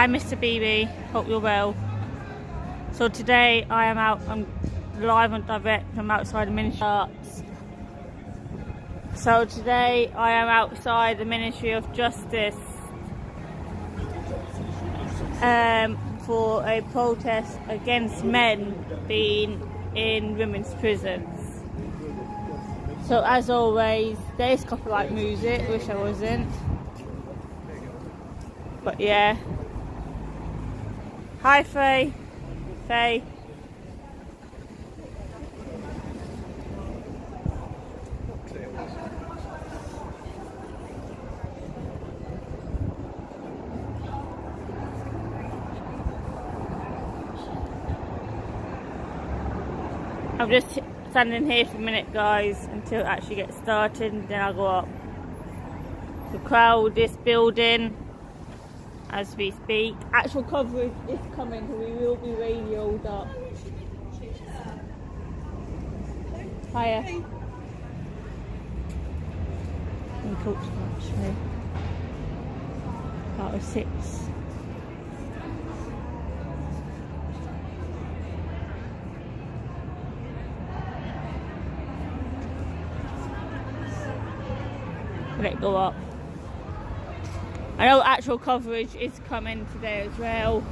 Hi Mr. BB, hope you're well. So today I am out, I'm live and direct from outside the Ministry of Arts. So today I am outside the Ministry of Justice for a protest against men being in women's prisons. So as always, there's copyright music, wish I wasn't. But yeah. Hi Faye. Faye. I'm just standing here for a minute, guys, until it actually gets started, and then I'll go up. The crowd is building as we speak. Actual coverage is coming, so we will be radioed up. Hiya. We talked about actually. Part of 6. Let it go up. I know actual coverage is coming today as well.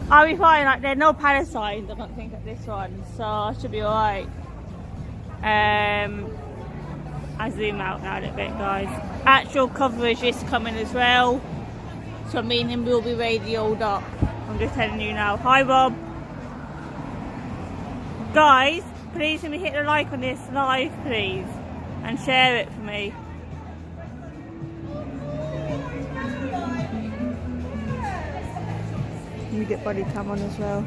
I'll be fine, like there's no panic signs I don't think at this one, so I should be alright. I zoom out now a little bit, guys. Actual coverage is coming as well, so meaning we'll be radioed up. I'm just telling you now. Hi Rob. Guys, please let me hit the like on this live, please. And share it for me. Let me get body cam on as well.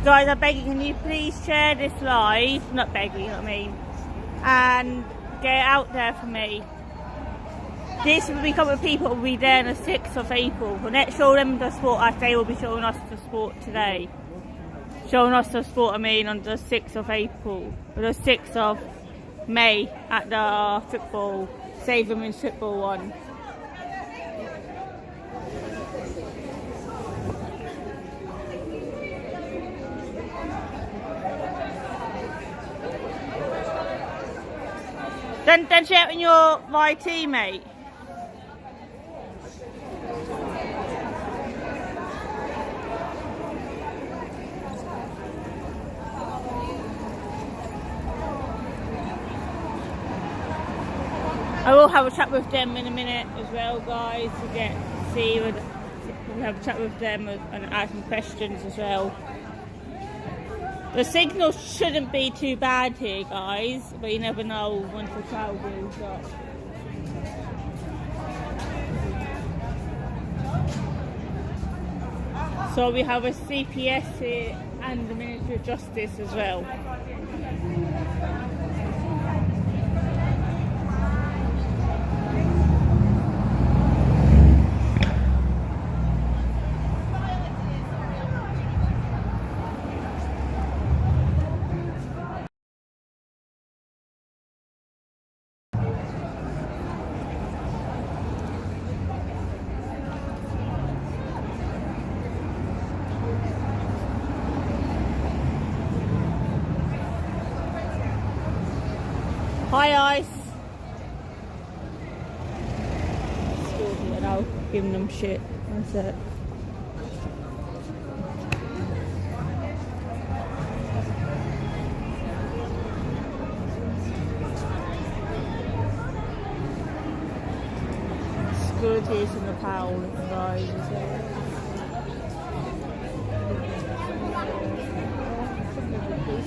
Guys, I beg you, can you please share this live? Not beg you, you know what I mean? And get it out there for me. This will be a couple of people will be there on the 6th of April. Well, let's show them the sport as they will be showing us the sport today. Showing us the sport, I mean, on the 6th of April. Or the 6th of May at the football, Save Women's Football one. Then share it in your YT, mate. I will have a chat with them in a minute as well, guys, to see we'll have a chat with them and ask some questions as well. The signal shouldn't be too bad here, guys, but you never know once the crowd builds up. So we have a CPS here and the Ministry of Justice as well. Hi Ice. And I'll give them shit. That's it. tears from the Powell, guys.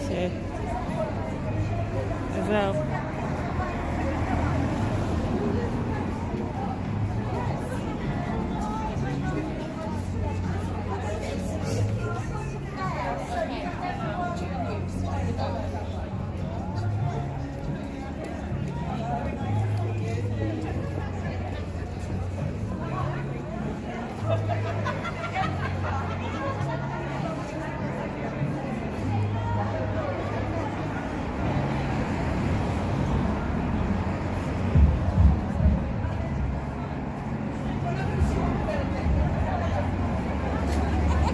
Here as well.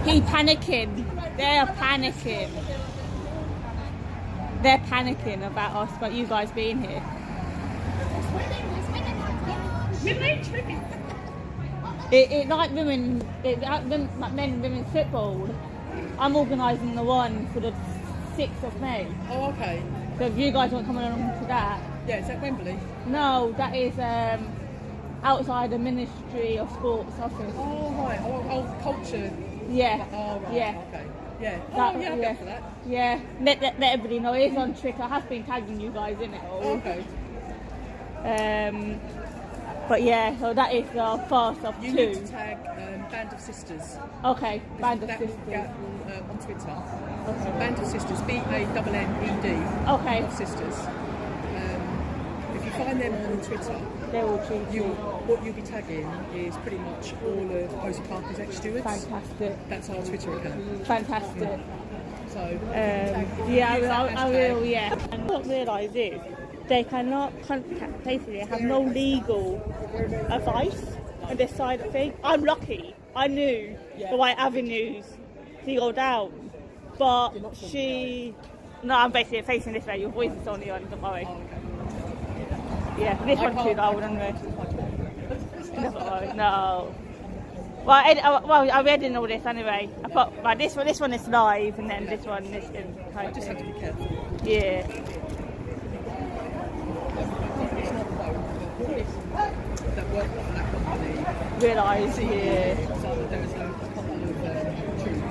He's panicking. They're panicking. They're panicking about us, about you guys being here. It like women, like men and women's football. I'm organising the one for the 6th of May. Oh, okay. So if you guys want to come along to that. Yeah, is that Wembley? No, that is outside the Ministry of Sports office. Oh, right. Oh, culture. Yeah. Oh, right. Yeah. Okay. Yeah. That, Oh, yeah, I'll go for that. Yeah. Let everybody know. It's on Twitter. I have been tagging you guys in it all. Oh, okay. But yeah, so that is the first of You two. need to tag Band of Sisters. Okay, Band of That Sisters. will get on Twitter. Okay. Band of Sisters, BANNED. Okay. Of Sisters. If you find them on Twitter, They will choose you. what you'll be tagging is pretty much all of Posey Parker's ex-stewards. Fantastic. That's our Twitter account. Fantastic. So, Yeah, I will, yeah. And what I realise is they cannot contact, basically, they have no legal advice on this side of things. I'm lucky. I knew the right avenues to go down. But no, I'm basically facing this way. Your voice is only on, don't worry. Yeah, this one too, I wouldn't know. No. Well, I'm editing all this anyway. I put like this one is live, and then this one is in. I just have to be careful. Yeah. That work for that company. Realise, yeah. So there was a couple of truths.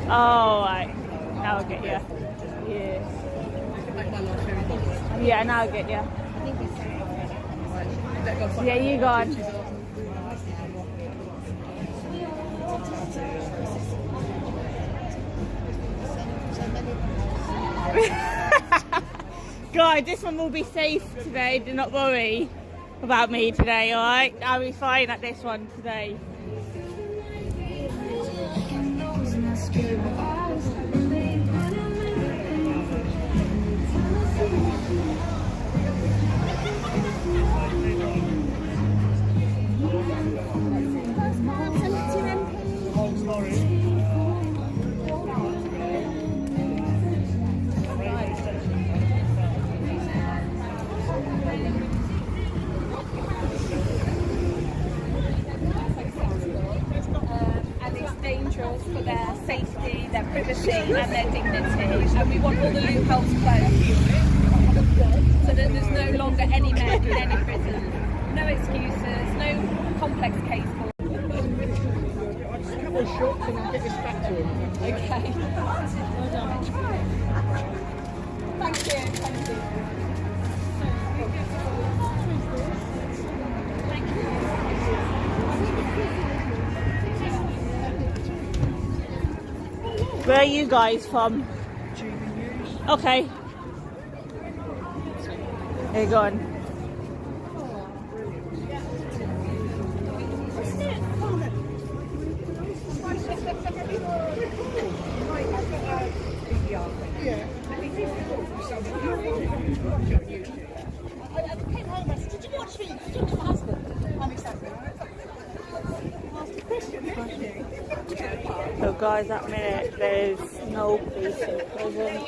Oh, right. Now I get you. Yeah. Make my life very nice. Yeah, now I get you. Yeah, you go on. Guys, this one will be safe today. Do not worry about me today, alright? I'll be fine at this one today. For their safety, their privacy and their dignity, and we want all the loopholes closed so that there's no longer any men in any prison. No excuses, no complex case for. I'll just cut those shots and I'll get this back to him. Okay. Well done. Thank you. Where are you guys from? Okay. Here you go on. Did you watch me? Did you watch my husband? I'm excited. So guys, at minute there's no police in prison.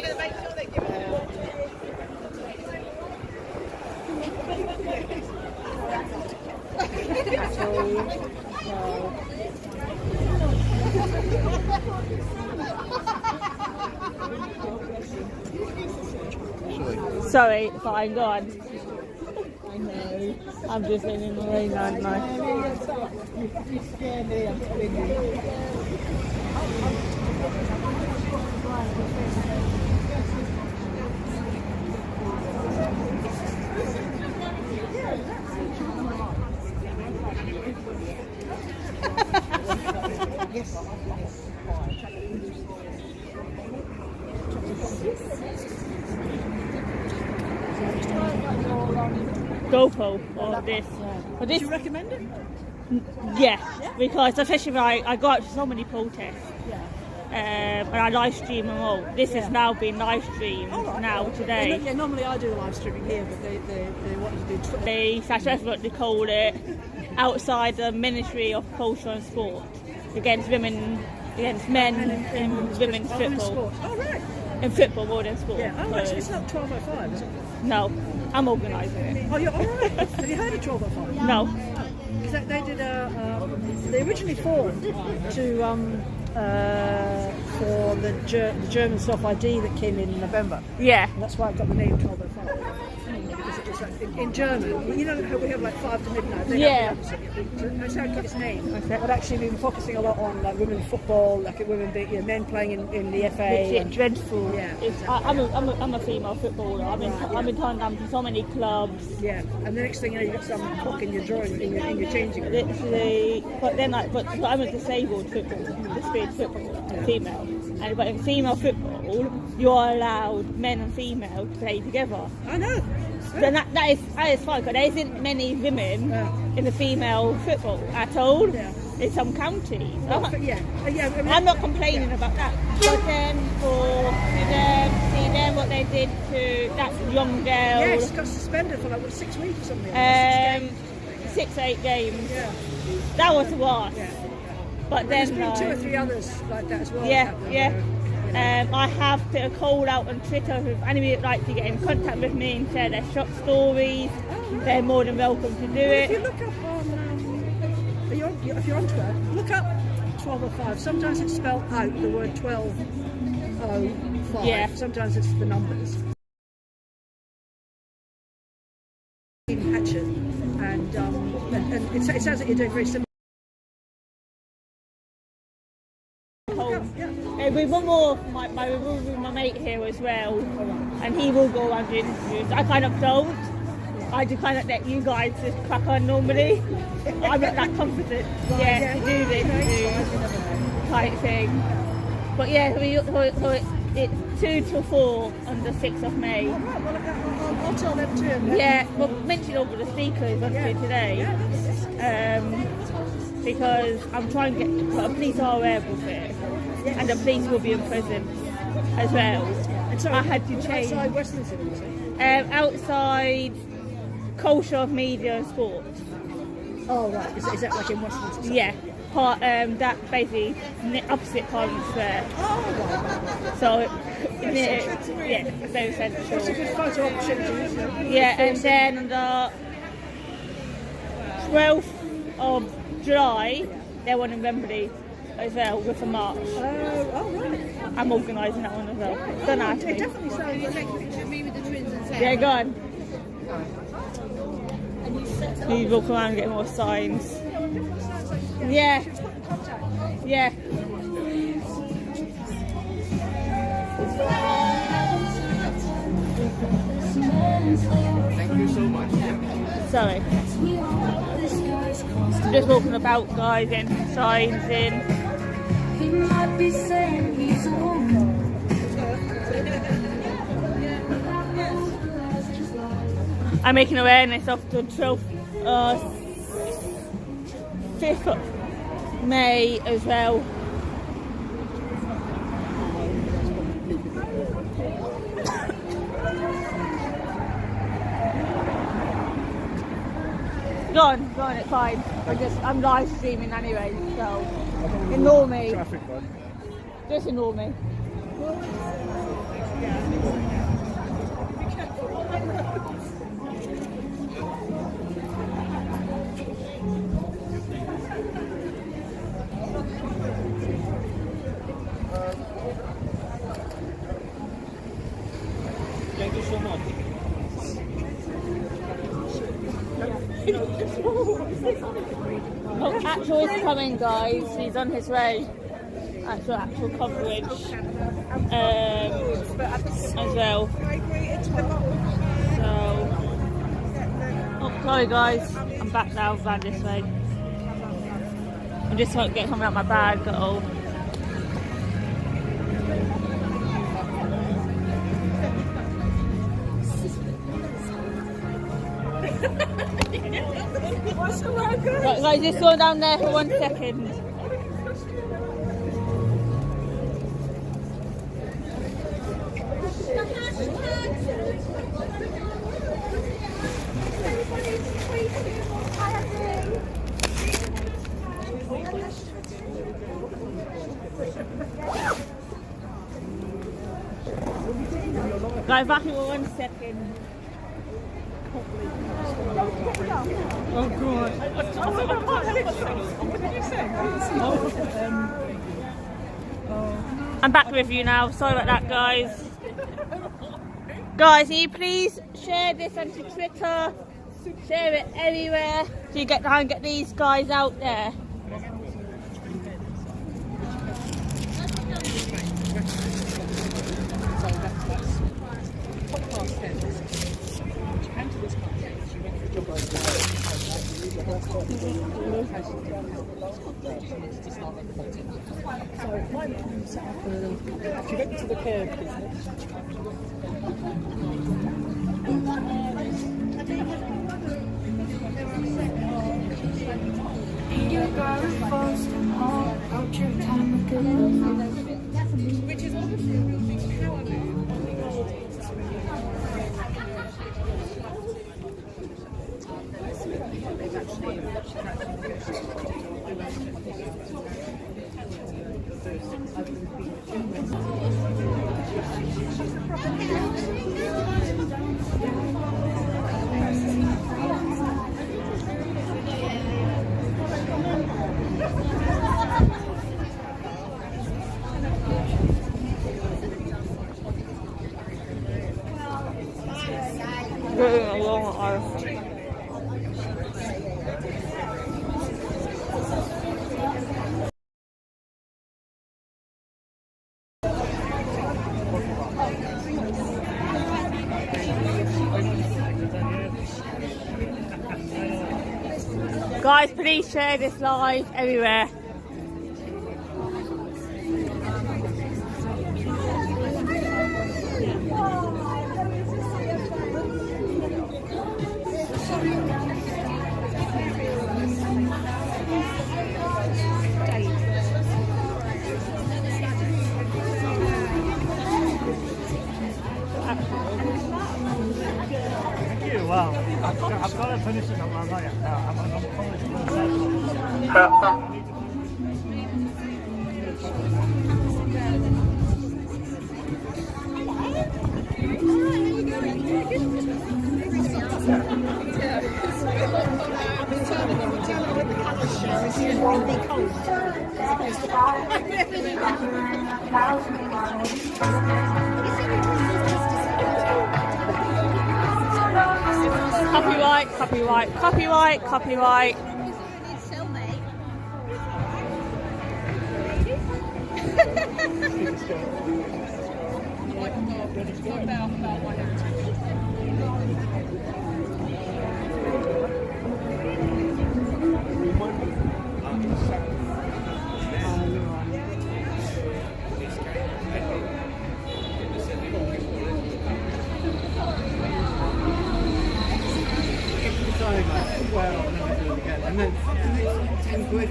Sorry, fine, go on. I know. I'm just in the rain, aren't I? You scare me, I'm telling you. GoPro or this. But this, Do you recommend it? yeah, because especially when I got to so many protests. Yeah. And I live stream them all. This has now been live streamed now today. Yeah, normally I do live streaming here, but they want you to do Twitter. That's what they call it, outside the Ministry of Culture and Sport, against women, against men in women's football. Sport. Oh, right. In football more than sport. Yeah. Oh, right. So it's not 12:05, is it? No, I'm organising it. Oh, you're all right. Have you heard of 12:05? No. Because they did they originally formed to for the German self ID that came in November. Yeah. And that's why I've got the name 12:05. Because it was like, in German, you know how we have like 5 to midnight. They Yeah. have the opposite. So that's how it got its name. Okay. But actually, we've been focusing a lot on like women's football, like women, men playing in the FA. It's and- dreadful. Yeah, I'm a female footballer. I've been turned down to so many clubs. Yeah, and the next thing you know, you've got some cock in your drawing, in your changing room. Literally, but I'm a disabled football, female. But in female football, you are allowed men and female to play together. I know. Then that is fine, because there isn't many women in the female football at all in some counties. I'm not complaining about that. But then see them what they did to that young girl. Yeah, she got suspended for like 6 weeks or something. 6-8 games. Yeah. That was the worst. Yeah. But There's then been 2 or 3 others like that as well. yeah. I have put a call out on Twitter if anybody would like to get in contact with me and share their shop stories. They're more than welcome to do If you it. look up on, if you're on Twitter, look up 12:05. Sometimes it's spelled out the word 12:05. Yeah. Sometimes it's the numbers. Hatchet, and it sounds like you're doing very similar. With one more, my mate here as well, and he will go around doing interviews. I kind of don't. I do kind of let you guys just crack on normally. I'm not that confident, to do the interview type thing. But yeah, so it's 2 to 4 on the 6th of May. Right, well, I'll tell them too. Yeah, we'll mention over the speakers obviously today. Because I'm trying to get the police are aware of it, and the police will be in prison as well. And so I had to change outside Westminster, did you say? outside culture of media and sport. Oh right, is that like in Westminster? Yeah, that basically opposite Parliament Square. Oh right. So yeah, very central. It's a good photo opportunity, isn't it? Yeah, and then on the 12th of July, they're one in Wembley as well with a march. Oh right. I'm organising that one as well. Don't ask It me. definitely sounds like Yeah, go on. You walk around and get more signs. Yeah. Yeah. Thank you so much. Sorry. Just walking about, guys, getting signs in. He might be saying he's a woman. I'm making awareness of the 5th of May as well. Go on, it's fine. I'm live streaming anyway, so ignore me. Traffic one. Just ignore me. Thank you so much. Oh, actual is coming, guys. He's on his way. Actual coverage as well. So, oh, sorry guys, I'm back now. Van this way. I'm just trying to get something out my bag. Oh. Right, guys, just go down there for 1 second. Guys, back in 1 second. Oh god. I'm back with you now. Sorry about that, guys. Guys, can you please share this onto Twitter? Share it everywhere so you get down and get these guys out there. So my mum set up she went to the curb business. You got a first and all out your time ago. Which is obviously a real big power move on the Guys, please share this live everywhere. Wow, I've got to finish it on my right. I'm on Copyright, copyright, copyright, copyright. And then 10 quid.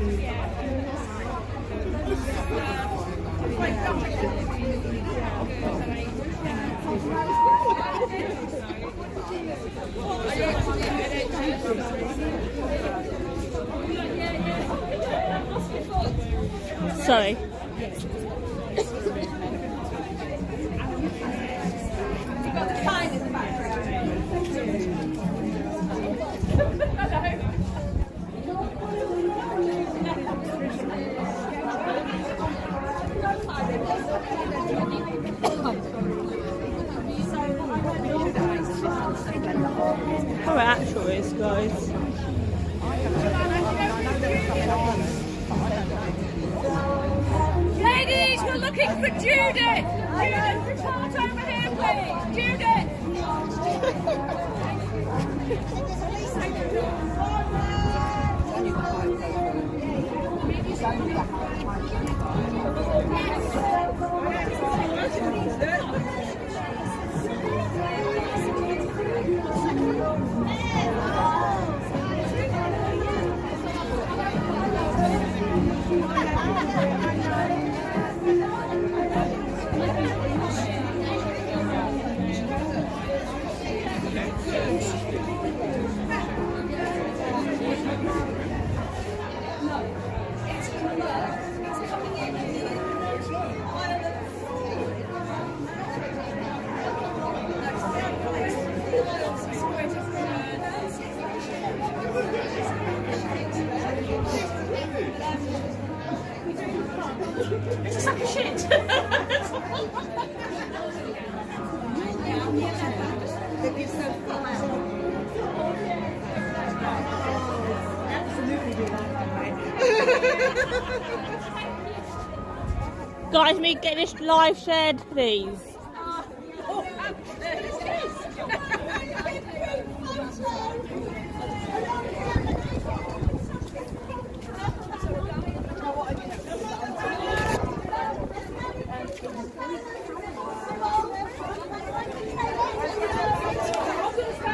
Sorry. How actual is, guys? for Judith! Judith, report over here, please! Judith! It's a sack of shit. Guys, me get this live shared, please.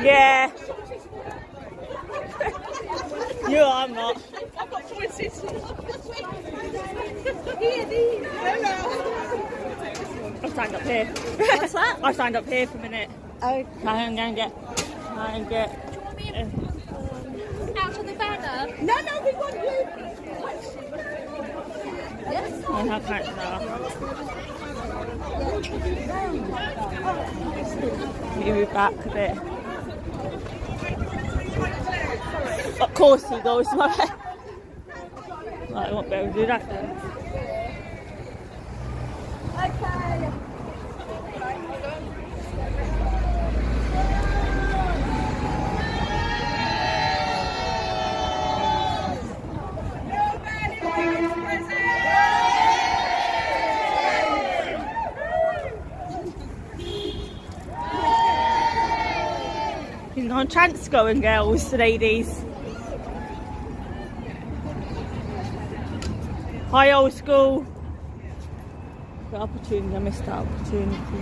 Yeah. You are, I'm not. I've got voices. I signed up here. What's that? I signed up here for a minute. Oh, Try and get. Out of the banner. no, we want you. I can't move back a bit. Of course he goes. Right, I won't be able to do that then. You've got a chance going, girls, ladies. Hi, old school. The opportunity, I missed that opportunity.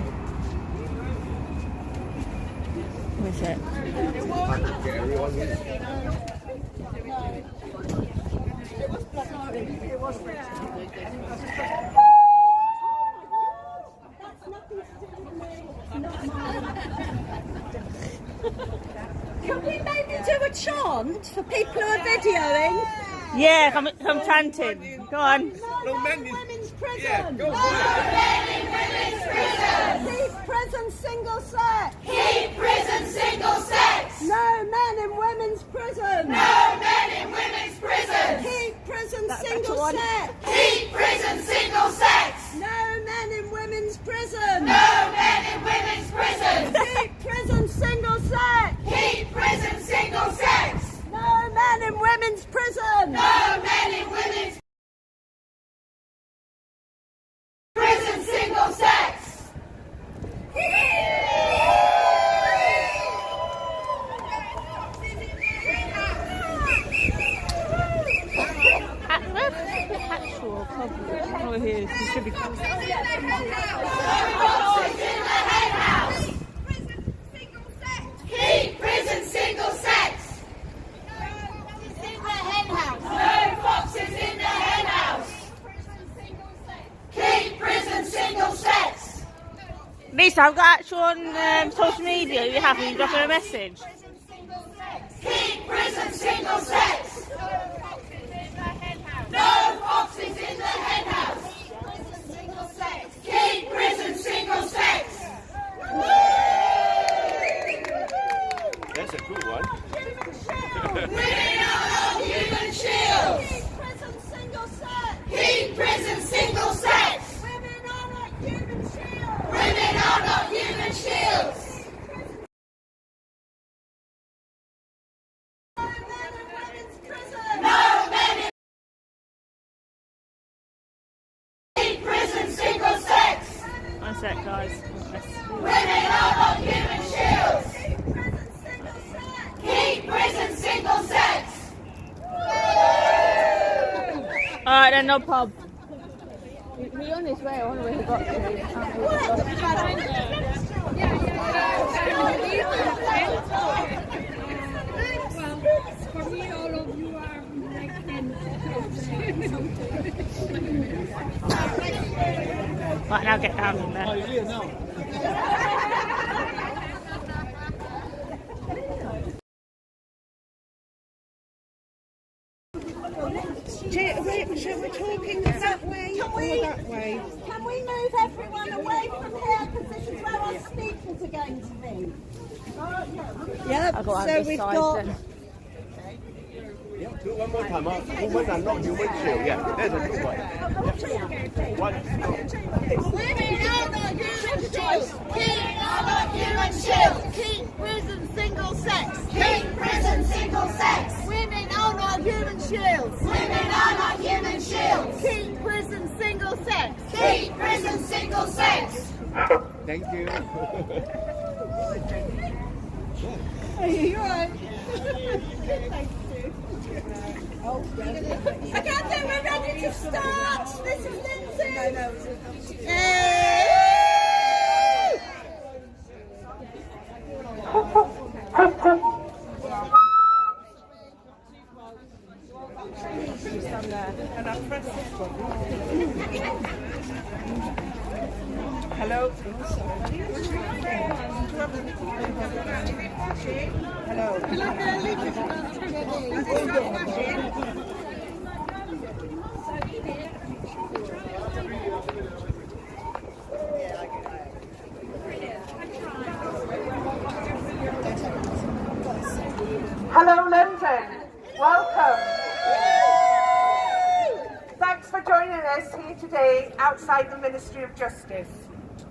What is it? Can we maybe do a chant for people who are videoing? Yeah, I'm chanting. Go on. No men in Women's prison. Yeah, go no for men in women's prison. Keep prison single sex. Keep prison single sex. No men in women's prison. No men in women's prison. Keep prison single sex. Keep prison single sex. No men in women's prison. No men in women's prison. Keep prison single sex. Keep prison single sex. No men in women's prison. No men in women's prison single sex. Actual public. Oh, here. You should be close. Foxes in the hen house. Keep prison single sex. No foxes in the hen house. Keep prison single sex. Lisa, I've got actual on social media. Are you happy? You got her a message? Keep prison single sex. No foxes in the hen house. Keep prison single sex. That's a good one. Women are not human shields. Keep prison single sex. Keep prison single sex. Women are not human shields. Women are not human shields. No men in women's sec, guys. Women are not human shields. Keep prison single sex. Alright then, no pub. We're on his way, I wonder where he got to. For me, all of you are like Right, now get down in there. Shall we talking that way or that way? Can we move everyone away from here because this is where our speakers are going to be? Yeah, I'll go on so this we've side got... then. Do it one more time. Women are not human shield. Yeah, there's a good one. One. Women are not human shields. Keep are not human shields. Keep prison single sex. Keep prison single sex. Women are not human shields. Women are not human shields. Keep prison single sex. Keep prison single sex. Thank you. Are you alright? Okay, we're ready to start. This is Lindsay. Hello. Hello London, welcome. Thanks for joining us here today outside the Ministry of Justice,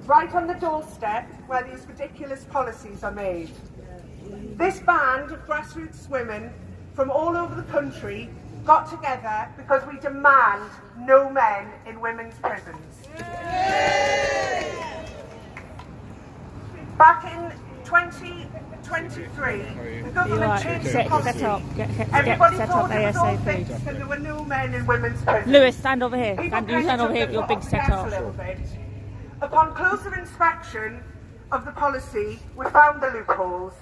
right on the doorstep where these ridiculous policies are made. This band of grassroots women from all over the country got together because we demand no men in women's prisons. Back in 2023, the government changed the policy. Everybody thought it was all fixed and there were no men in women's prisons. Lewis, stand over here. You Stand over here with your big setup. Upon closer inspection of the policy, we found the loopholes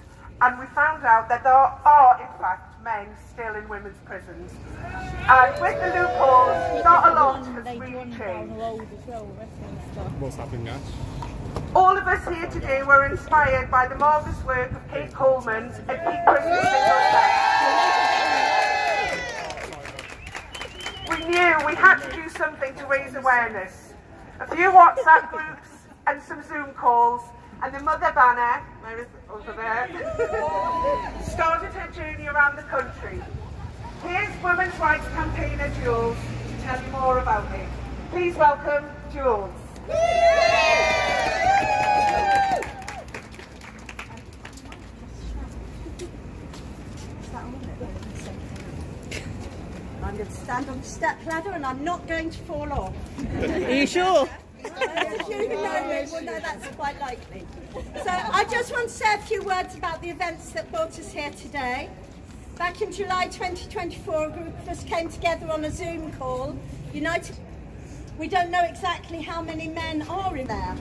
and we found out that there are, in fact, men still in women's prisons. And with the loopholes, not a lot has really changed. What's happening now? All of us here today were inspired by the marvellous work of Kate Coleman and Keep Prison Single Sex. We knew we had to do something to raise awareness. A few WhatsApp groups and some Zoom calls, and the mother banner, where is it? Over there, started her journey around the country. Here's women's rights campaigner Jules to tell you more about it. Please welcome Jules. I'm going to stand on the step ladder and I'm not going to fall off. Are you sure? Those of you who know me will know that's quite likely. So I just want to say a few words about the events that brought us here today. Back in July 2024, a group of us came together on a Zoom call, united. We don't know exactly how many men are in there.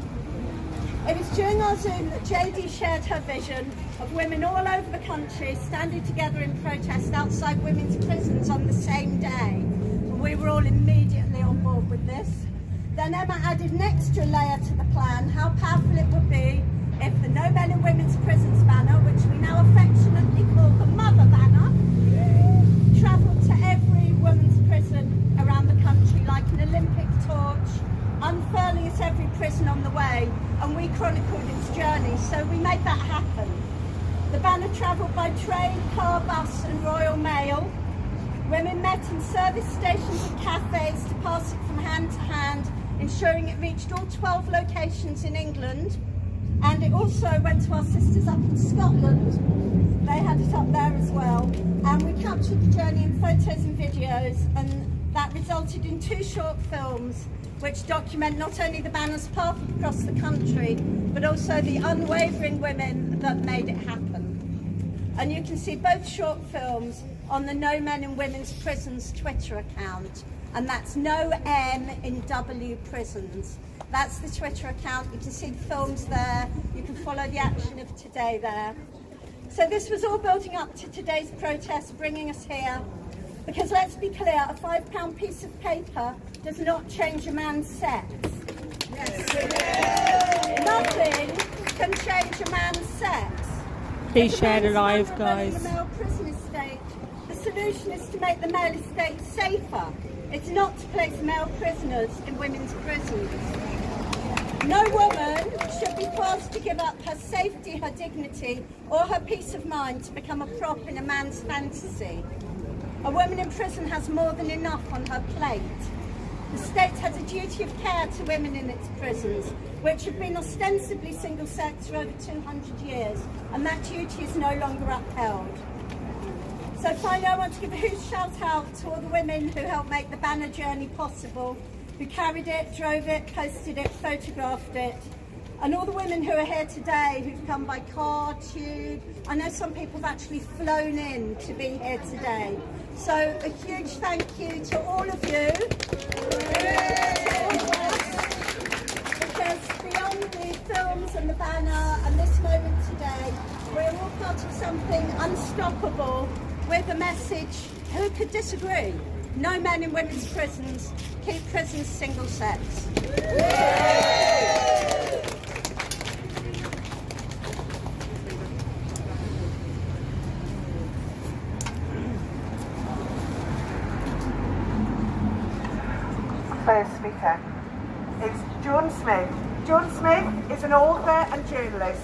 It was during our Zoom that JD shared her vision of women all over the country standing together in protest outside women's prisons on the same day. And we were all immediately on board with this. Then Emma added an extra layer to the plan, how powerful it would be if the No Men in Women's Prisons banner, which we now affectionately call the Mother Banner, travelled to every women's prison around the country like an Olympic torch, unfurling at every prison on the way, and we chronicled its journey, so we made that happen. The banner travelled by train, car, bus and Royal Mail. Women met in service stations and cafes to pass it from hand to hand, ensuring it reached all 12 locations in England. And it also went to our sisters up in Scotland. They had it up there as well. And we captured the journey in photos and videos, and that resulted in 2 short films which document not only the banner's path across the country, but also the unwavering women that made it happen. And you can see both short films on the No Men in Women's Prisons Twitter account, and that's No M in W Prisons. That's the Twitter account. You can see the films there. You can follow the action of today there. So this was all building up to today's protest, bringing us here. Because let's be clear, a £5 piece of paper does not change a man's sex. Yes. Nothing can change a man's sex. Please share the live, guys. The male prison estate, the solution is to make the male estate safer. It's not to place male prisoners in women's prisons. No woman should be forced to give up her safety, her dignity, or her peace of mind to become a prop in a man's fantasy. A woman in prison has more than enough on her plate. The state has a duty of care to women in its prisons, which have been ostensibly single-sex for over 200 years, and that duty is no longer upheld. So finally, I want to give a huge shout out to all the women who helped make the banner journey possible, who carried it, drove it, posted it, photographed it, and all the women who are here today who've come by car, tube. I know some people have actually flown in to be here today. So a huge thank you to all of you. Because beyond the films and the banner and this moment today, we're all part of something unstoppable with a message. Who could disagree? No men in women's prisons. Keep prisons single sex. First speaker is Joan Smith. Joan Smith is an author and journalist.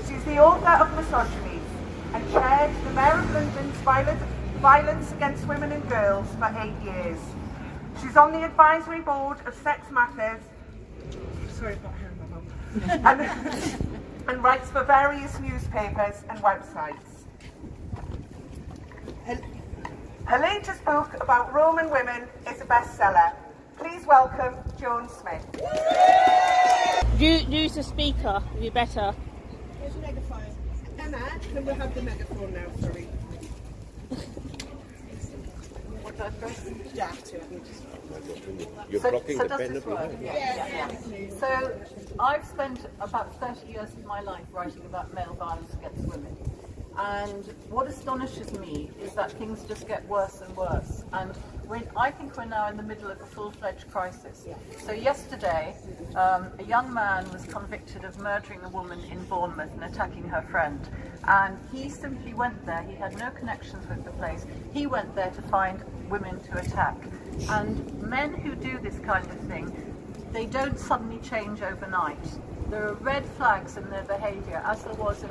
She's the author of Misogyny and chaired the Mayor of London's Violence Against Women and Girls for 8 years. She's on the advisory board of Sex Matters. Sorry about hearing my mum. And writes for various newspapers and websites. Her latest book about Roman women is a bestseller. Please welcome Joan Smith. Use the speaker, it'd be better. Here's the megaphone. Emma, can we have the megaphone now, sorry? What do I press? You have to. You're blocking the pen of your Yeah. So I've spent about 30 years of my life writing about male violence against women. And what astonishes me is that things just get worse and worse. And I think we're now in the middle of a full-fledged crisis. So yesterday, a young man was convicted of murdering a woman in Bournemouth and attacking her friend. And he simply went there. He had no connections with the place. He went there to find women to attack. And men who do this kind of thing, they don't suddenly change overnight. There are red flags in their behaviour, as there was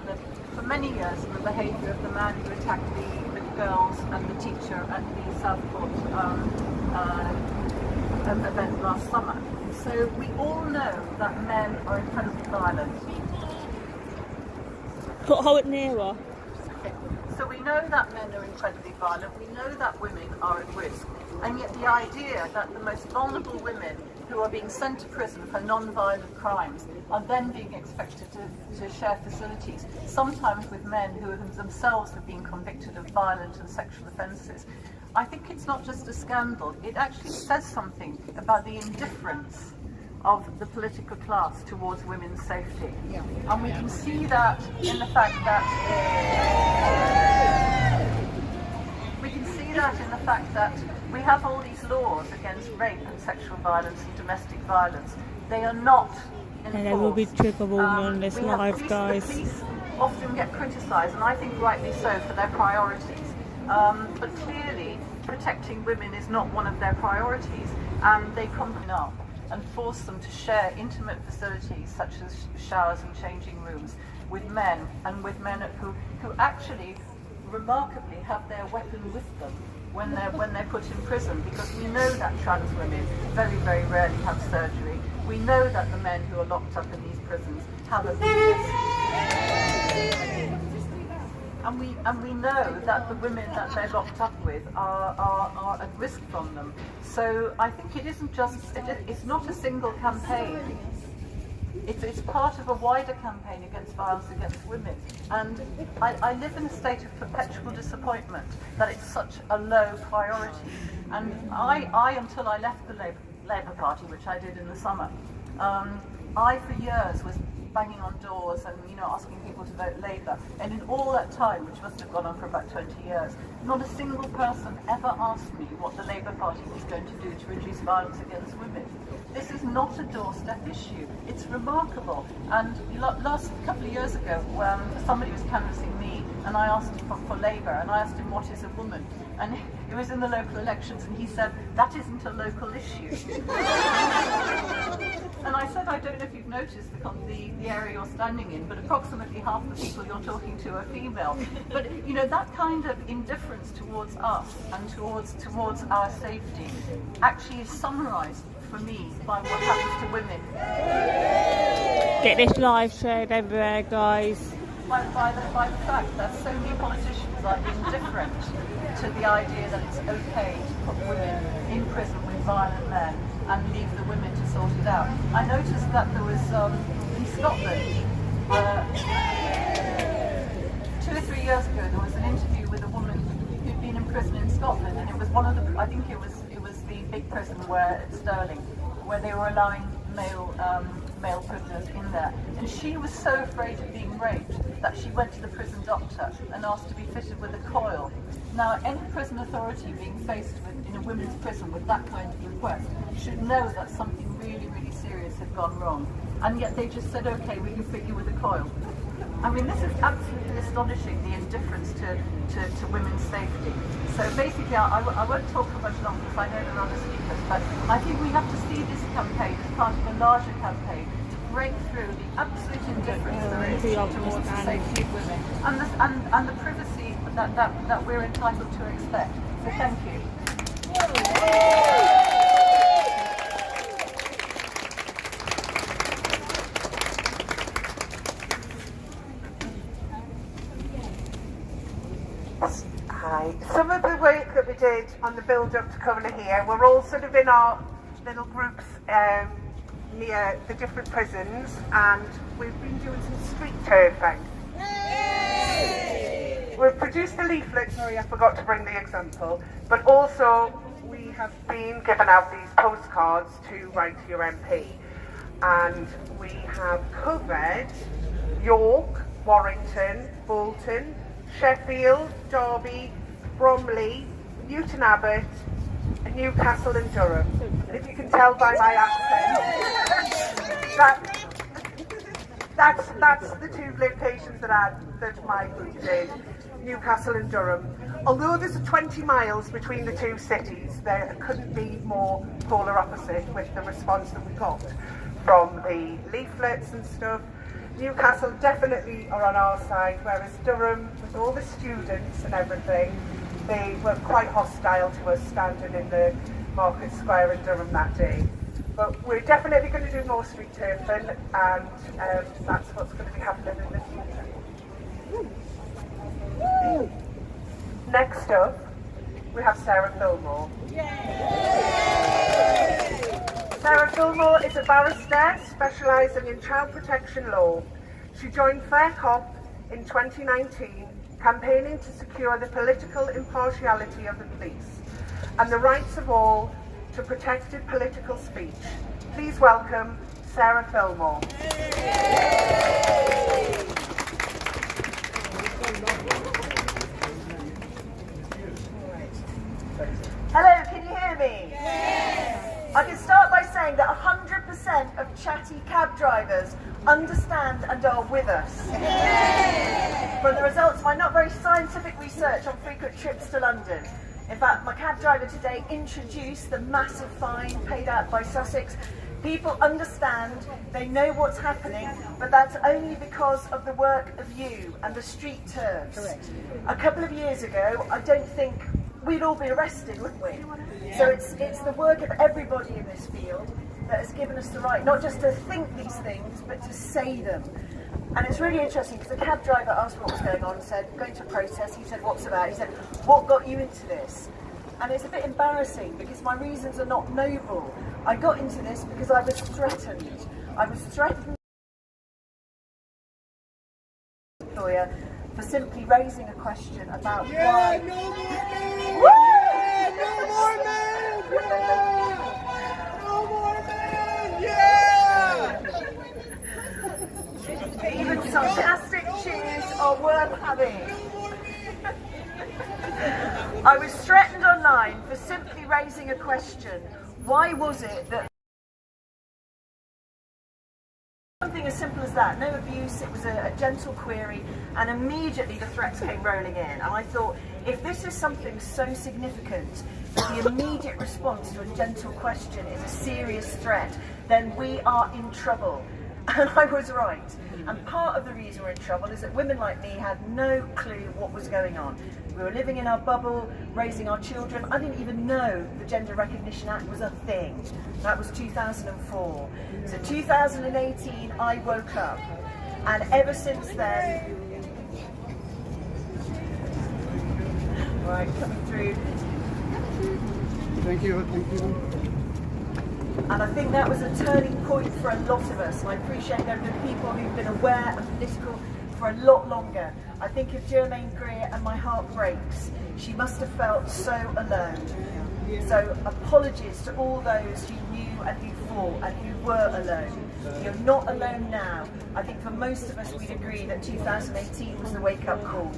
for many years in the behaviour of the man who attacked the girls and the teacher at the Southport event last summer. So we all know that men are incredibly violent. Hold it nearer. So we know that men are incredibly violent, we know that women are at risk, and yet the idea that the most vulnerable women who are being sent to prison for non-violent crimes are then being expected to share facilities, sometimes with men who themselves have been convicted of violent and sexual offences. I think it's not just a scandal, it actually says something about the indifference of the political class towards women's safety. And we can see that in the fact that we have all these laws against rape and sexual violence and domestic violence. They are not enforced. And there will be trigger warning on this live, guys. The police often get criticised, and I think rightly so, for their priorities. But clearly, protecting women is not one of their priorities, and they come up and force them to share intimate facilities such as showers and changing rooms with men, and with men who actually remarkably have their weapon with them when they're put in prison, because we know that trans women very, very rarely have surgery. We know that the men who are locked up in these prisons have a business. and we know that the women that they're locked up with are at risk from them. So I think it isn't just, it's not a single campaign. It's part of a wider campaign against violence against women. And I live in a state of perpetual disappointment that it's such a low priority. And I until I left the Labour Party, which I did in the summer, I for years was banging on doors and asking people to vote Labour. And in all that time, which must have gone on for about 20 years, not a single person ever asked me what the Labour Party was going to do to reduce violence against women. This is not a doorstep issue. It's remarkable. And last couple of years ago, somebody was canvassing me, and I asked him for Labour, and I asked him what is a woman, and it was in the local elections, and he said that isn't a local issue. And I said, I don't know if you've noticed the area you're standing in, but approximately half the people you're talking to are female. But that kind of indifference towards us and towards our safety actually is summarised for me by what happens to women. Get this live shared everywhere, guys. By the fact that so many politicians are indifferent to the idea that it's okay to put women in prison with violent men and leave the women to sort it out. I noticed that there was, in Scotland, 2 or 3 years ago, there was an interview with a woman who'd been in prison in Scotland, and it was one of the, I think it was the big prison at Stirling, where they were allowing male prisoners in there. And she was so afraid of being raped that she went to the prison doctor and asked to be fitted with a coil. Now, any prison authority being faced with, in a women's prison with that kind of request should know that something really, really serious had gone wrong. And yet they just said, okay, we can fit you with a coil. I mean, this is absolutely astonishing, the indifference to women's safety. So basically, I won't talk for much longer because I know there are other speakers, but I think we have to see this campaign as part of a larger campaign to break through the absolute indifference there is towards the safety of women and the privacy that we're entitled to expect. So thank you. Hi. Some of the work that we did on the build-up to coming here, we're all sort of in our little groups near the different prisons, and we've been doing some street turfing. We've produced a leaflet, sorry I forgot to bring the example, but also we have been giving out these postcards to write to your MP, and we have covered York, Warrington, Bolton, Sheffield, Derby, Bromley, Newton Abbot, and Newcastle and Durham. And if you can tell by my accent, that's the two locations that my group did, Newcastle and Durham. Although there's 20 miles between the two cities, there couldn't be more polar opposite with the response that we got from the leaflets and stuff. Newcastle definitely are on our side, whereas Durham, with all the students and everything, they were quite hostile to us standing in the Market Square in Durham that day. But we're definitely going to do more street turfing, and that's what's going to be happening in the future. Next up, we have Sarah Fillmore. Sarah Fillmore is a barrister specialising in child protection law. She joined Fair Cop in 2019, campaigning to secure the political impartiality of the police and the rights of all to protected political speech. Please welcome Sarah Fillmore. Hello, can you hear me? Yes. I can start by saying that 100% of chatty cab drivers understand and are with us. Yes. From the results of my not very scientific research on frequent trips to London. In fact, my cab driver today introduced the massive fine paid out by Sussex. People understand, they know what's happening, but that's only because of the work of you and the street turfs. Correct. A couple of years ago, I don't think we'd all be arrested, wouldn't we? Yeah. So it's the work of everybody in this field that has given us the right not just to think these things, but to say them. And it's really interesting because the cab driver asked what was going on and said, going to a protest. He said, what's about? He said, what got you into this? And it's a bit embarrassing because my reasons are not noble. I got into this because I was threatened. I was threatened by my employer for simply raising a question about why... No more men! Woo! No more men! Yeah! No more men! Yeah! Even sarcastic cheers are worth having. I was threatened online for simply raising a question. Why was it that something as simple as that, no abuse, it was a gentle query, and immediately the threats came rolling in. And I thought, if this is something so significant, that the immediate response to a gentle question is a serious threat, then we are in trouble. And I was right. And part of the reason we're in trouble is that women like me had no clue what was going on. We were living in our bubble, raising our children. I didn't even know the Gender Recognition Act was a thing. That was 2004. So 2018, I woke up. And ever since then... Right, coming through. Thank you, thank you. And I think that was a turning point for a lot of us. And I appreciate there have been people who've been aware and political for a lot longer. I think of Germaine Greer and my heart breaks. She must have felt so alone. So apologies to all those who knew and who fought and who were alone. You're not alone now. I think for most of us we'd agree that 2018 was the wake-up call.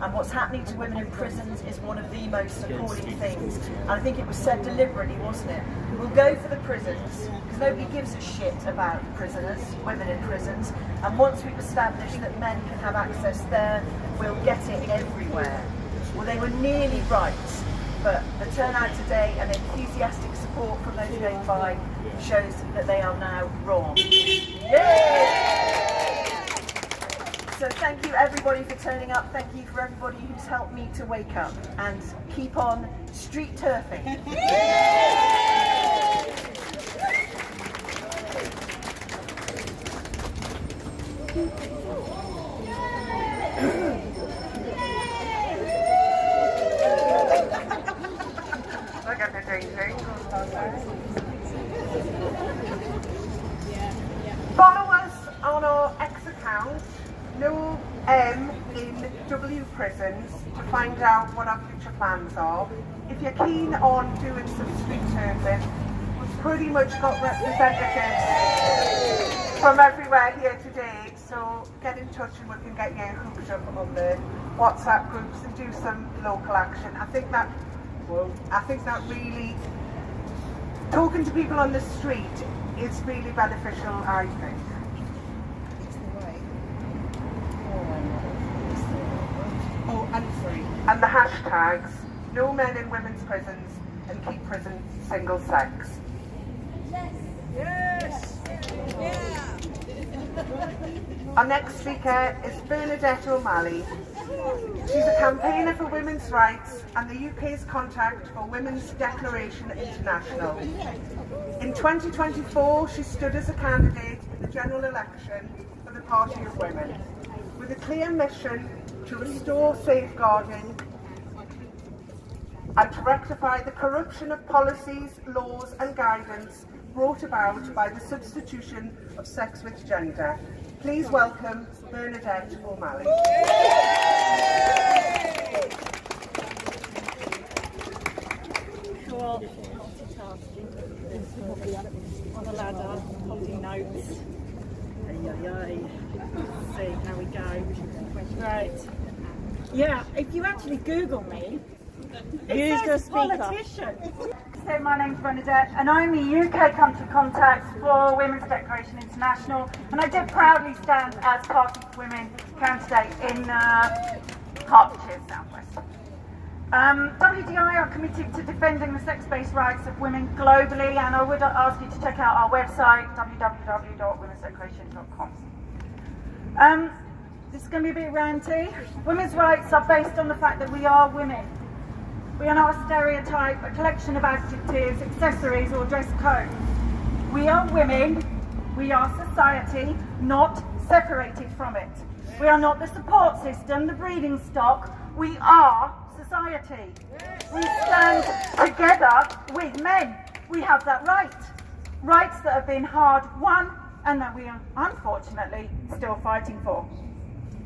And what's happening to women in prisons is one of the most appalling things. And I think it was said deliberately, wasn't it? We'll go for the prisons, because nobody gives a shit about prisoners, women in prisons. And once we've established that men can have access there, we'll get it everywhere. Well, they were nearly right, but the turnout today and enthusiastic support from those who don't buy shows that they are now wrong. Yay! So thank you everybody for turning up. Thank you for everybody who's helped me to wake up, and keep on street turfing. Look at the daisy. Follow us on our X account, No M in W Prisons, to find out what our future plans are. If you're keen on doing some street turfing, we've pretty much got representatives from everywhere here today, so get in touch and we can get you hooked up on the WhatsApp groups and do some local action. I think that really, talking to people on the street is really beneficial, I think. Oh, and free. And the hashtags, no men in women's prisons and keep prison single sex. Yes! Yeah. Our next speaker is Bernadette O'Malley. She's a campaigner for women's rights and the UK's contact for Women's Declaration International. In 2024, she stood as a candidate in the general election for the Party of Women, with a clear mission to restore safeguarding and to rectify the corruption of policies, laws and guidance brought about by the substitution of sex with gender. Please welcome Bernadette O'Malley. Well, multitasking. On the ladder, holding notes. See how we go. Right. Yeah, if you actually Google me, Use the speaker. politician. So my name's Bernadette and I'm the UK country contact for Women's Declaration International, and I did proudly stand as Party for Women candidate in Hertfordshire South West. WDI are committed to defending the sex-based rights of women globally, and I would ask you to check out our website www.womensdeclaration.com. This is going to be a bit ranty. Women's rights are based on the fact that we are women. We are not a stereotype, a collection of adjectives, accessories or dress code. We are women, we are society, not separated from it. We are not the support system, the breeding stock. We are society. We stand together with men. We have that right. Rights that have been hard won and that we are unfortunately still fighting for.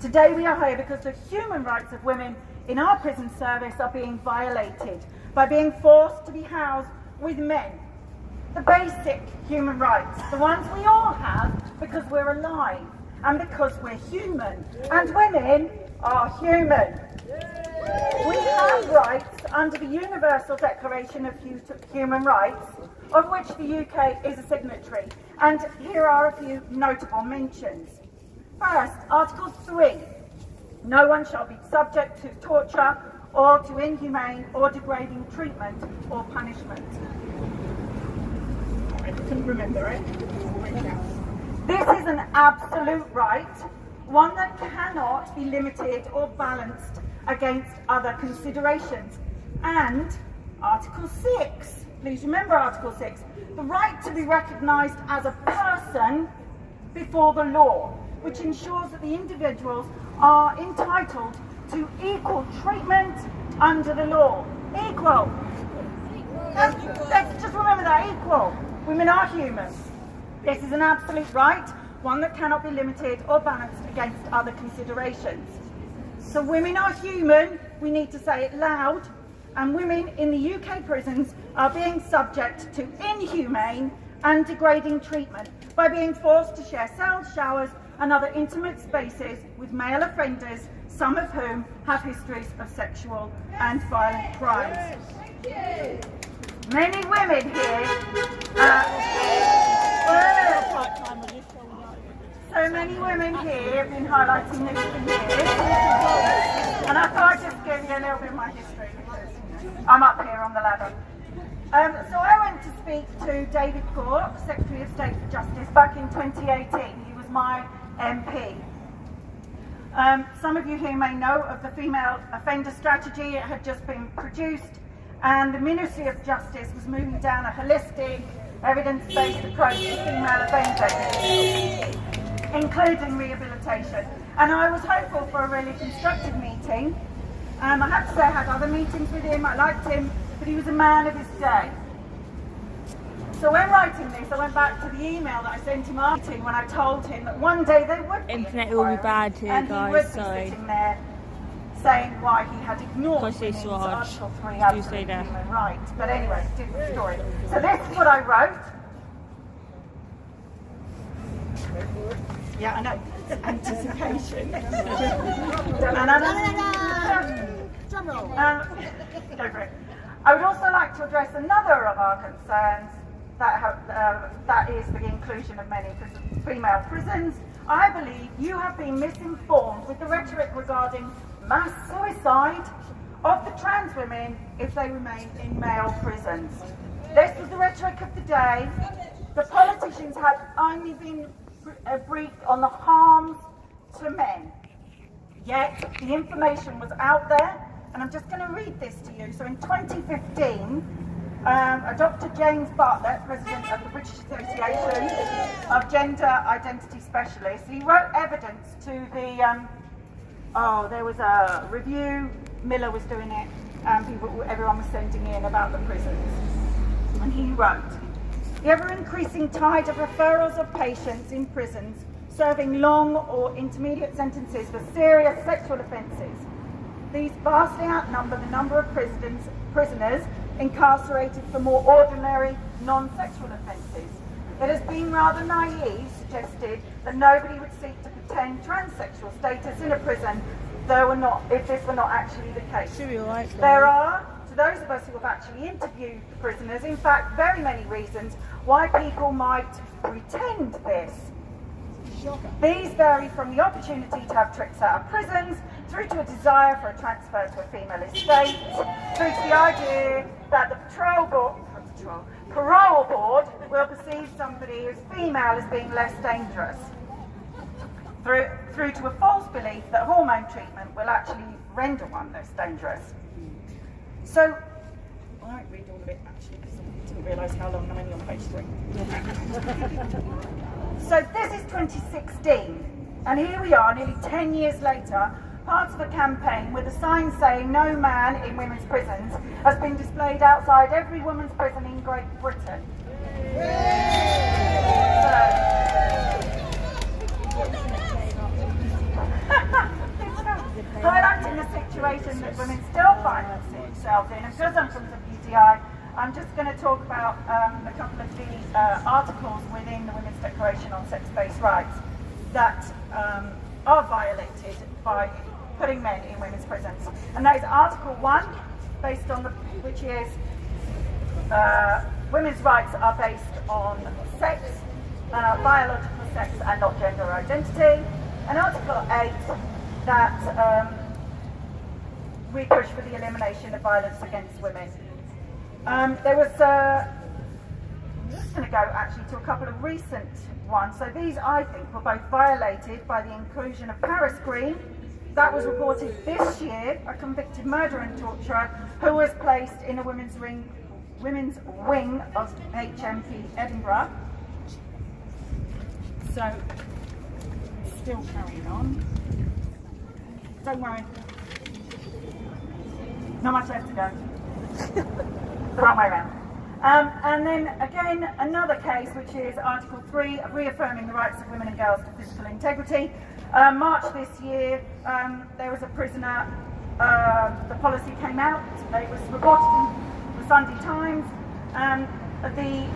Today we are here because the human rights of women in our prison service are being violated by being forced to be housed with men. The basic human rights, the ones we all have because we're alive and because we're human, and women are human. We have rights under the Universal Declaration of Human Rights, of which the UK is a signatory, and here are a few notable mentions. First, Article 3. No one shall be subject to torture or to inhumane or degrading treatment or punishment. I couldn't remember it. This is an absolute right, one that cannot be limited or balanced against other considerations. And Article 6, please remember Article 6, the right to be recognised as a person before the law, which ensures that the individuals are entitled to equal treatment under the law. Equal. Let's just remember that, equal. Women are human. This is an absolute right, one that cannot be limited or balanced against other considerations. So women are human, we need to say it loud, and women in the UK prisons are being subject to inhumane and degrading treatment by being forced to share cells, showers and other intimate spaces with male offenders, some of whom have histories of sexual and violent crimes. Many women here, so many women here have been highlighting this for years, and I thought I'd just give you a little bit of my history because I'm up here on the ladder. So I went to speak to David Gore, Secretary of State for Justice, back in 2018. He was my MP. Some of you here may know of the Female Offender Strategy. It had just been produced, and the Ministry of Justice was moving down a holistic, evidence-based approach to female offenders, including rehabilitation. And I was hopeful for a really constructive meeting. I have to say I had other meetings with him, I liked him, but he was a man of his day. So when writing this, I went back to the email that I sent him after when I told him that one day there would be Internet will be bad here, and guys, he would sorry. be sitting there saying why he had ignored women's Article 3 absolute human rights. But anyway, different story. So this is what I wrote. Yeah, I know. Anticipation. Go for it. I would also like to address another of our concerns that is the inclusion of many female prisons. I believe you have been misinformed with the rhetoric regarding mass suicide of the trans women if they remain in male prisons. This was the rhetoric of the day. The politicians had only been briefed on the harms to men. Yet the information was out there, and I'm just going to read this to you. So in 2015, Dr. James Bartlett, President of the British Association of Gender Identity Specialists, he wrote evidence to the, there was a review, Miller was doing it, and everyone was sending in about the prisons. And he wrote, the ever-increasing tide of referrals of patients in prisons serving long or intermediate sentences for serious sexual offences. These vastly outnumber the number of prisoners incarcerated for more ordinary, non-sexual offences. It has been rather naive, suggested that nobody would seek to pretend transsexual status in a prison, if this were not actually the case. There are, to those of us who have actually interviewed the prisoners, in fact, very many reasons why people might pretend this. These vary from the opportunity to have trips out of prisons, through to a desire for a transfer to a female estate, through to the idea that the parole board will perceive somebody who's female as being less dangerous, through to a false belief that hormone treatment will actually render one less dangerous. So, I won't read all of it actually because I didn't realise how long I'm only on page 3. So this is 2016. And here we are, nearly 10 years later, part of a campaign with a sign saying no man in women's prisons has been displayed outside every women's prison in Great Britain. Highlighting the situation that women still find themselves in, and because I'm from WDI, I'm just going to talk about a couple of the articles within the Women's Declaration on Sex-Based Rights that are violated by putting men in women's prisons. And that is Article 1, based on which is women's rights are based on sex, biological sex and not gender identity. And Article 8, that we push for the elimination of violence against women. There was, I'm just going to go actually to a couple of recent ones. So these, I think, were both violated by the inclusion of Paris Green. That was reported this year, a convicted murderer and torturer who was placed in a women's wing of HMP Edinburgh. So, still carrying on. Don't worry. Not much left to go. The wrong way around. And then again, another case, which is Article 3, reaffirming the rights of women and girls to physical integrity. March this year, there was a prisoner, the policy came out, it was reported in the Sunday Times, the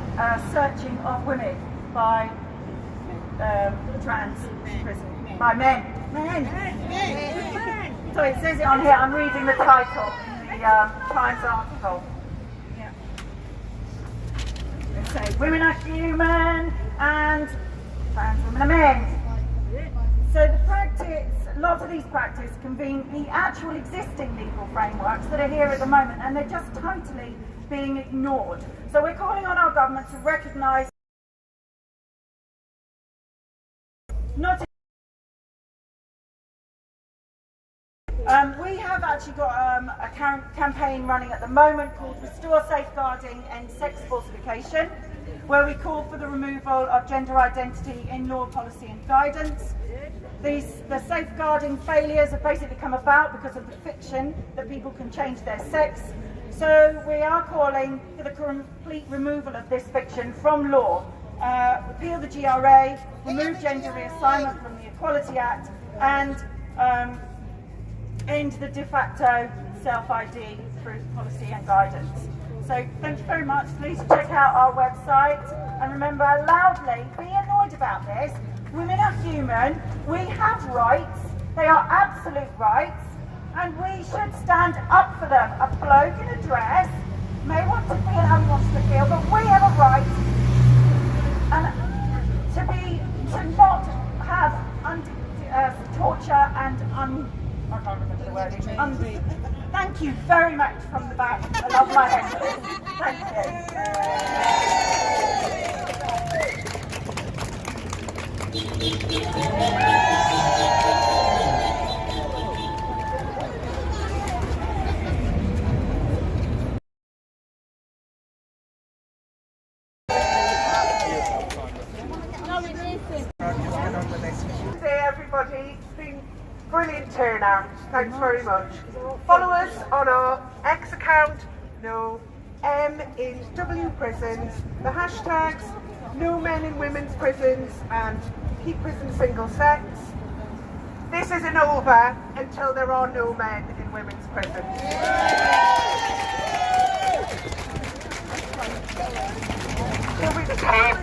searching of women by trans prison, by men. So it says it on here, I'm reading the title in the Times article. Yeah. It says, women are human and trans women are men. So the practice, lots of these practices convene the actual existing legal frameworks that are here at the moment, and they're just totally being ignored. So we're calling on our government to recognise not. We have actually got a campaign running at the moment called Restore Safeguarding and Sex Falsification, where we call for the removal of gender identity in law, policy and guidance. The safeguarding failures have basically come about because of the fiction that people can change their sex. So we are calling for the complete removal of this fiction from law. Repeal the GRA, remove gender reassignment from the Equality Act, and end the de facto self-ID through policy and guidance. So thank you very much. Please check out our website, and remember, loudly, be annoyed about this. Women are human, we have rights, they are absolute rights, and we should stand up for them. A bloke in a dress may want to feel how he wants to feel, but we have a right to not have torture and I can't remember the word. Thank you very much from the back. I love my head. Thank Hey everybody, it's been brilliant turnout. Thanks very much. Follow us on our X account, no M in W prisons, the hashtags no men in women's prisons and keep prison single sex. This isn't over until there are no men in women's prisons. Keep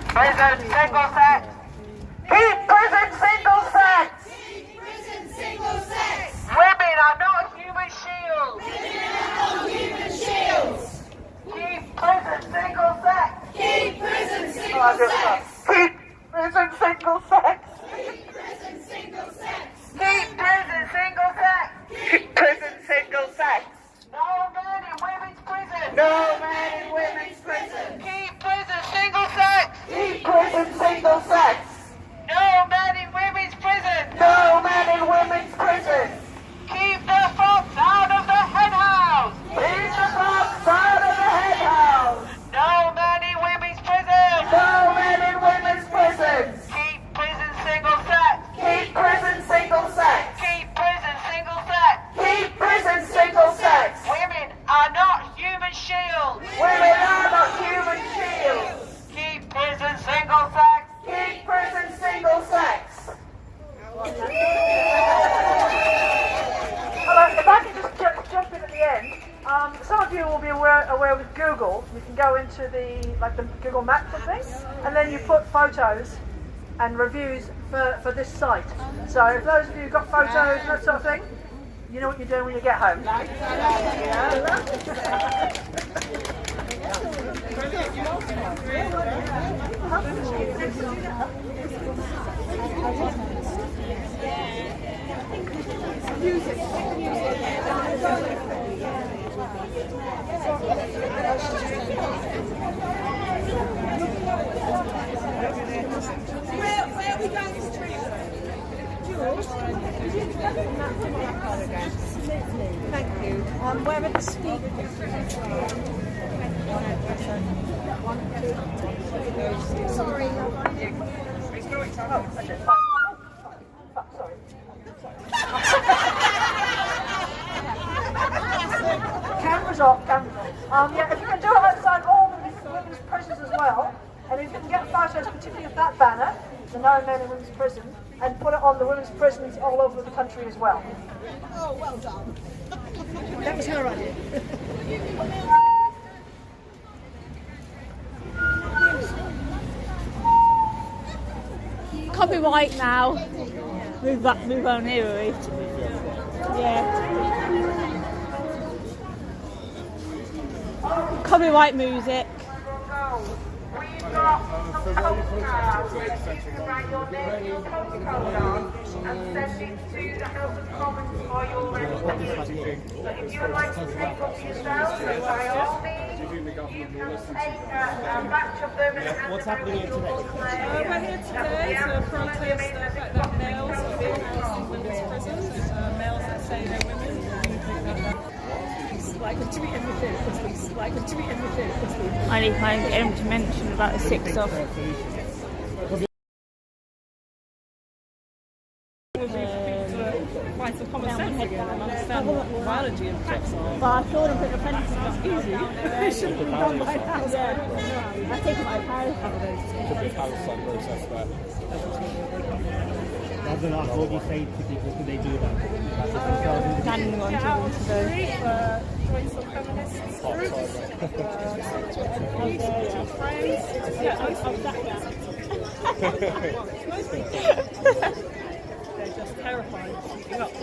prison single sex. Keep prison single sex. Keep prison single sex. Women are not human shields. Women are not human shields. Keep prison single sex. Keep prison single sex. Keep prison single sex. Keep prison single sex. Keep prison single sex. Keep prison single sex. No men in women's prison. No men in women's prison. Keep prison single sex. Keep prison single sex. No men in women's prison. No men in women's prison. Keep the fox out of the hen house. Keep the fox out of the hen house. No men in women's prison. No men in women's prison. Keep prison single sex. Keep prison go into the Google Maps or thing, and then you put photos and reviews for this site. So if those of you who've got photos and that sort of thing, you know what you're doing when you get home. Where are we going to street? Thank you. Where are the speakers? Sorry. Cameras off, cameras off. Yeah, if you can do it outside all the different women's prisons as well, and if you can get photos particularly of that banner, the No Men in Women's Prison, and put it on the women's prisons all over the country as well. Oh, well done. That was her idea. Copyright now. Move on here, right? Yeah. Copyright music. We've got some postcards that you can write your name and your postcode on and send it to the House of Commons for your registration. So if you would like to take up yourself, then by all means, you can take a batch of them and What's happening here today? We're here today to protest the fact that males are being placed in women's prisons, males that say they're women. I need to get him to mention about the 6th of. Find some common sense again and understand what biology and sex are. But I saw them put the fences up. Easy. It shouldn't be done by now. Yeah. I take my house. Rather than ask, what do you say to people when they do that? Standing on to the Join some feminist groups. Yeah, I've done that. They're just terrified of speaking up. We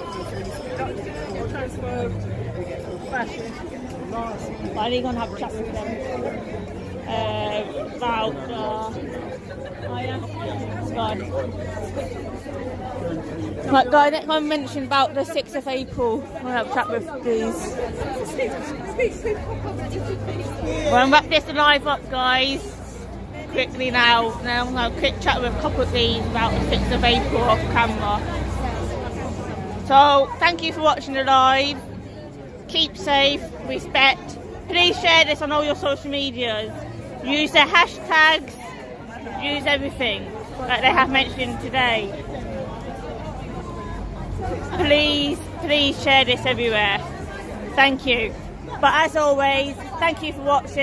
get called transphobe, we get called fascist, we get called Nazi. I need to go and have a chat with them about Right, guy, next one mentioned about the 6th of April. I'm going to have a chat with these. Well, I'm wrap this live up, guys. Quickly now. Now I'm going to have a quick chat with a couple of these about the 6th of April off camera. So, thank you for watching the live. Keep safe, respect. Please share this on all your social medias. Use the hashtags, use everything that they have mentioned today. Please share this everywhere. Thank you. But as always, thank you for watching.